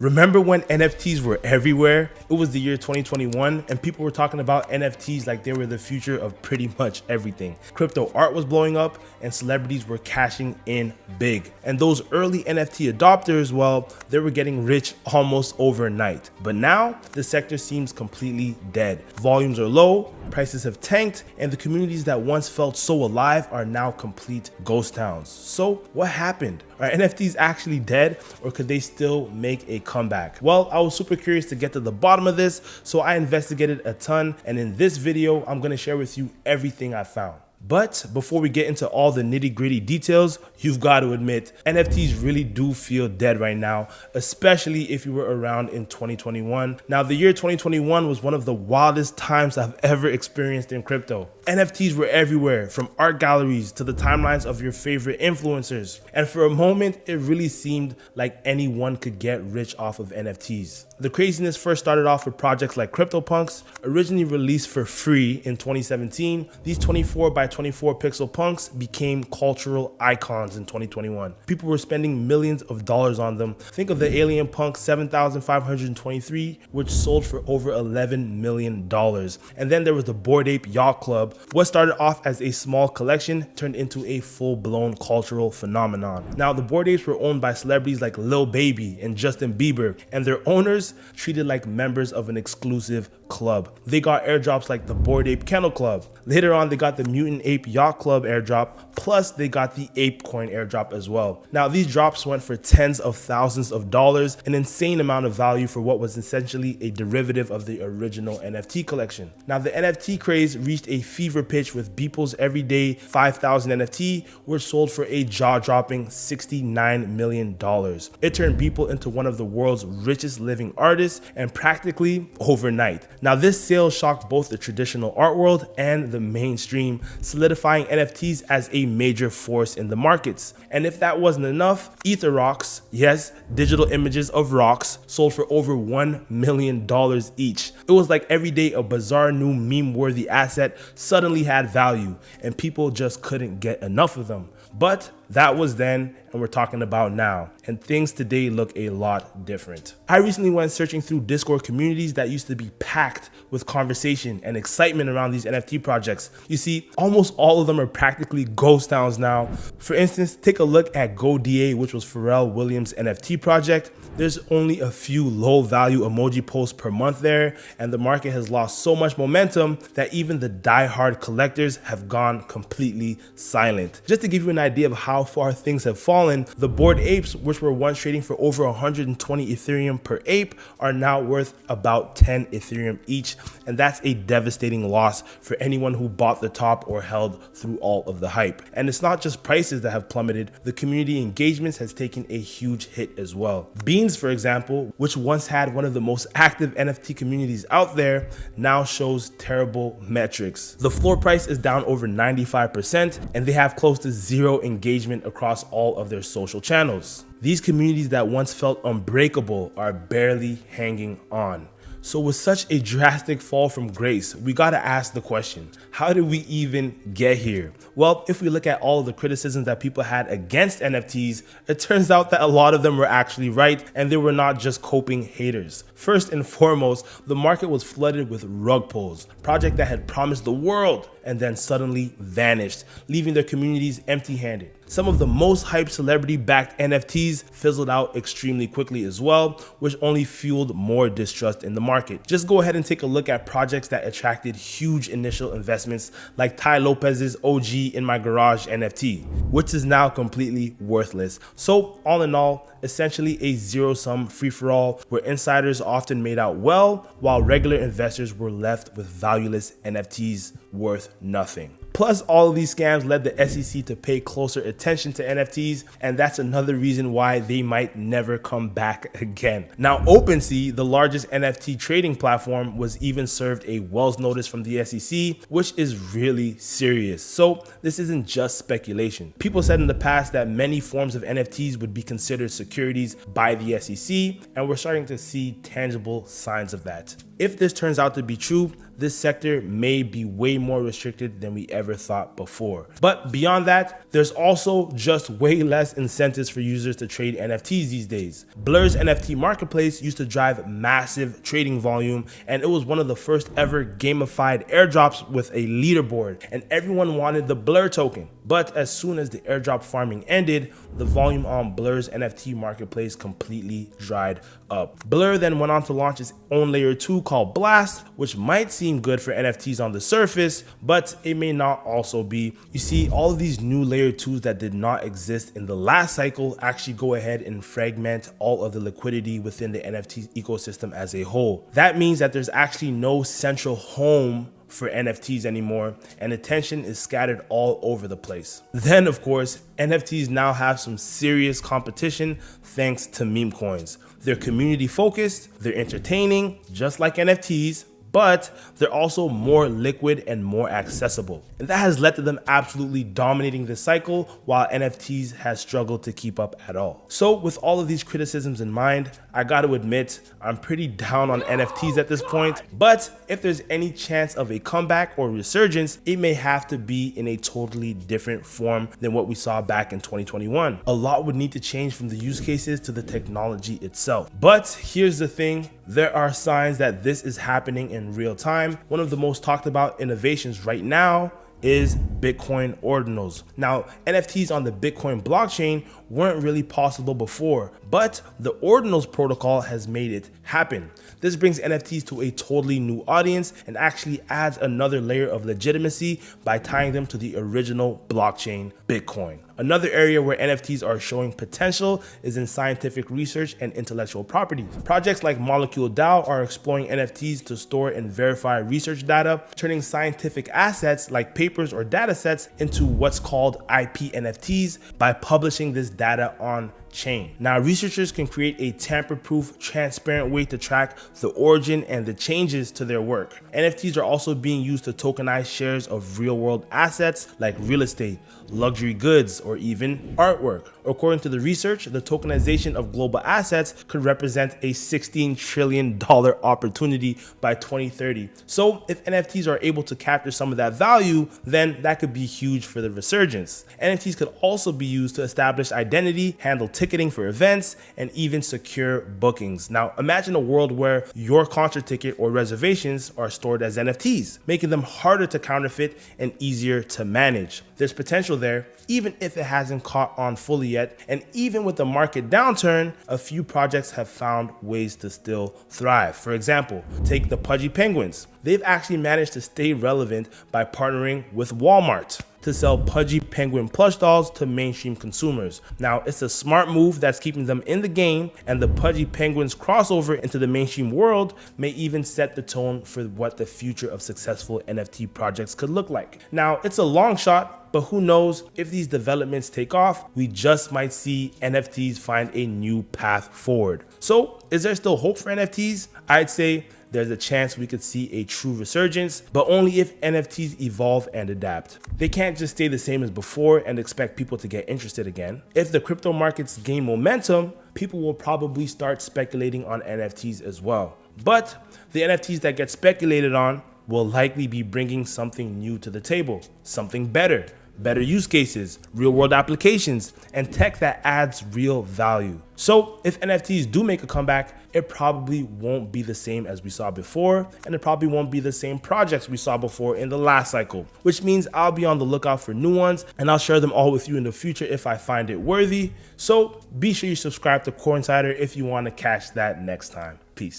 Remember when NFTs were everywhere? It was the year 2021 and people were talking about NFTs like they were the future of pretty much everything. Crypto art was blowing up and celebrities were cashing in big. And those early NFT adopters, well, they were getting rich almost overnight. But now the sector seems completely dead. Volumes are low, prices have tanked, and the communities that once felt so alive are now complete ghost towns. So what happened? Are NFTs actually dead, or could they still make a comeback? Well, I was super curious to get to the bottom of this, so I investigated a ton, and in this video, I'm gonna share with you everything I found. But before we get into all the nitty-gritty details, you've got to admit, NFTs really do feel dead right now, especially if you were around in 2021. Now, the year 2021 was one of the wildest times I've ever experienced in crypto. NFTs were everywhere, from art galleries to the timelines of your favorite influencers. And for a moment, it really seemed like anyone could get rich off of NFTs. The craziness first started off with projects like CryptoPunks, originally released for free in 2017. These 24 by 24 pixel punks became cultural icons in 2021. People were spending millions of dollars on them. Think of the Alien Punk 7523, which sold for over $11 million. And then there was the Bored Ape Yacht Club. What started off as a small collection turned into a full-blown cultural phenomenon. Now, the Bored Apes were owned by celebrities like Lil Baby and Justin Bieber, and their owners treated like members of an exclusive club. They got airdrops like the Bored Ape Kennel Club. Later on, they got the Mutant Ape Yacht Club airdrop, plus they got the Ape Coin airdrop as well. Now, these drops went for tens of thousands of dollars, an insane amount of value for what was essentially a derivative of the original NFT collection. Now, the NFT craze reached a fever pitch with Beeple's everyday 5,000 NFT, which sold for a jaw-dropping $69 million. It turned Beeple into one of the world's richest living artists, and practically overnight. Now, this sale shocked both the traditional art world and the mainstream, solidifying NFTs as a major force in the markets. And if that wasn't enough, Ether Rocks, yes, digital images of rocks, sold for over $1 million each. It was like every day a bizarre new meme-worthy asset suddenly had value, and people just couldn't get enough of them. But that was then, and we're talking about now. And things today look a lot different. I recently went searching through Discord communities that used to be packed with conversation and excitement around these NFT projects. You see, almost all of them are practically ghost towns now. For instance, take a look at GoDA, which was Pharrell Williams' NFT project. There's only a few low value emoji posts per month there, and the market has lost so much momentum that even the die-hard collectors have gone completely silent. Just to give you an idea of how far things have fallen, the Bored Apes, which were once trading for over 120 Ethereum per ape, are now worth about 10 Ethereum each, and that's a devastating loss for anyone who bought the top or held through all of the hype. And it's not just prices that have plummeted, the community engagements has taken a huge hit as well. Beans, for example, which once had one of the most active NFT communities out there, now shows terrible metrics. The floor price is down over 95%, and they have close to zero engagement across all of their social channels. These communities that once felt unbreakable are barely hanging on. So with such a drastic fall from grace, we gotta ask the question, how did we even get here? Well, if we look at all of the criticisms that people had against NFTs, it turns out that a lot of them were actually right, and they were not just coping haters. First and foremost, the market was flooded with rug pulls, projects that had promised the world and then suddenly vanished, leaving their communities empty-handed. Some of the most hyped celebrity-backed NFTs fizzled out extremely quickly as well, which only fueled more distrust in the market. Just go ahead and take a look at projects that attracted huge initial investments, like Ty Lopez's OG In My Garage NFT, which is now completely worthless. So all in all, essentially a zero-sum free-for-all where insiders often made out well, while regular investors were left with valueless NFTs worth nothing. Plus, all of these scams led the SEC to pay closer attention to NFTs, and that's another reason why they might never come back again. Now, OpenSea, the largest NFT trading platform, was even served a Wells notice from the SEC, which is really serious. So this isn't just speculation. People said in the past that many forms of NFTs would be considered securities by the SEC, and we're starting to see tangible signs of that. If this turns out to be true, this sector may be way more restricted than we ever thought before. But beyond that, there's also just way less incentives for users to trade NFTs these days. Blur's NFT marketplace used to drive massive trading volume, and it was one of the first ever gamified airdrops with a leaderboard, and everyone wanted the Blur token. But as soon as the airdrop farming ended, the volume on Blur's NFT marketplace completely dried up. Blur then went on to launch its own layer 2 called Blast, which might seem good for NFTs on the surface, but it may not also be. You see, all of these new layer 2s that did not exist in the last cycle actually go ahead and fragment all of the liquidity within the NFT ecosystem as a whole. That means that there's actually no central home for NFTs anymore, and attention is scattered all over the place. Then, of course, NFTs now have some serious competition thanks to meme coins. They're community focused, they're entertaining, just like NFTs, but they're also more liquid and more accessible. And that has led to them absolutely dominating the cycle, while NFTs has struggled to keep up at all. So with all of these criticisms in mind, I gotta admit, I'm pretty down on NFTs at this point, but if there's any chance of a comeback or resurgence, it may have to be in a totally different form than what we saw back in 2021. A lot would need to change from the use cases to the technology itself. But here's the thing, there are signs that this is happening in real time. One of the most talked about innovations right now is Bitcoin ordinals. Now, NFTs on the Bitcoin blockchain weren't really possible before, but the ordinals protocol has made it happen. This brings NFTs to a totally new audience and actually adds another layer of legitimacy by tying them to the original blockchain, Bitcoin. Another area where NFTs are showing potential is in scientific research and intellectual property. Projects like Molecule DAO are exploring NFTs to store and verify research data, turning scientific assets like papers or data sets into what's called IP NFTs by publishing this data on chain. Now, researchers can create a tamper-proof, transparent way to track the origin and the changes to their work. NFTs are also being used to tokenize shares of real-world assets like real estate, luxury goods, or even artwork. According to the research, the tokenization of global assets could represent a $16 trillion opportunity by 2030. So if NFTs are able to capture some of that value, then that could be huge for the resurgence. NFTs could also be used to establish identity, handle ticketing for events, and even secure bookings. Now, imagine a world where your concert ticket or reservations are stored as NFTs, making them harder to counterfeit and easier to manage. There's potential there, even if it hasn't caught on fully yet. And even with the market downturn, a few projects have found ways to still thrive. For example, take the Pudgy Penguins. They've actually managed to stay relevant by partnering with Walmart to sell Pudgy Penguin plush dolls to mainstream consumers. Now, it's a smart move that's keeping them in the game, and the Pudgy Penguins crossover into the mainstream world may even set the tone for what the future of successful NFT projects could look like. Now, it's a long shot, but who knows, if these developments take off, we just might see NFTs find a new path forward. So, is there still hope for NFTs? I'd say there's a chance we could see a true resurgence, but only if NFTs evolve and adapt. They can't just stay the same as before and expect people to get interested again. If the crypto markets gain momentum, people will probably start speculating on NFTs as well. But the NFTs that get speculated on will likely be bringing something new to the table, something better use cases, real world applications, and tech that adds real value. So if NFTs do make a comeback, it probably won't be the same as we saw before, and it probably won't be the same projects we saw before in the last cycle, which means I'll be on the lookout for new ones, and I'll share them all with you in the future if I find it worthy. So be sure you subscribe to Core Insider if you want to catch that next time. Peace.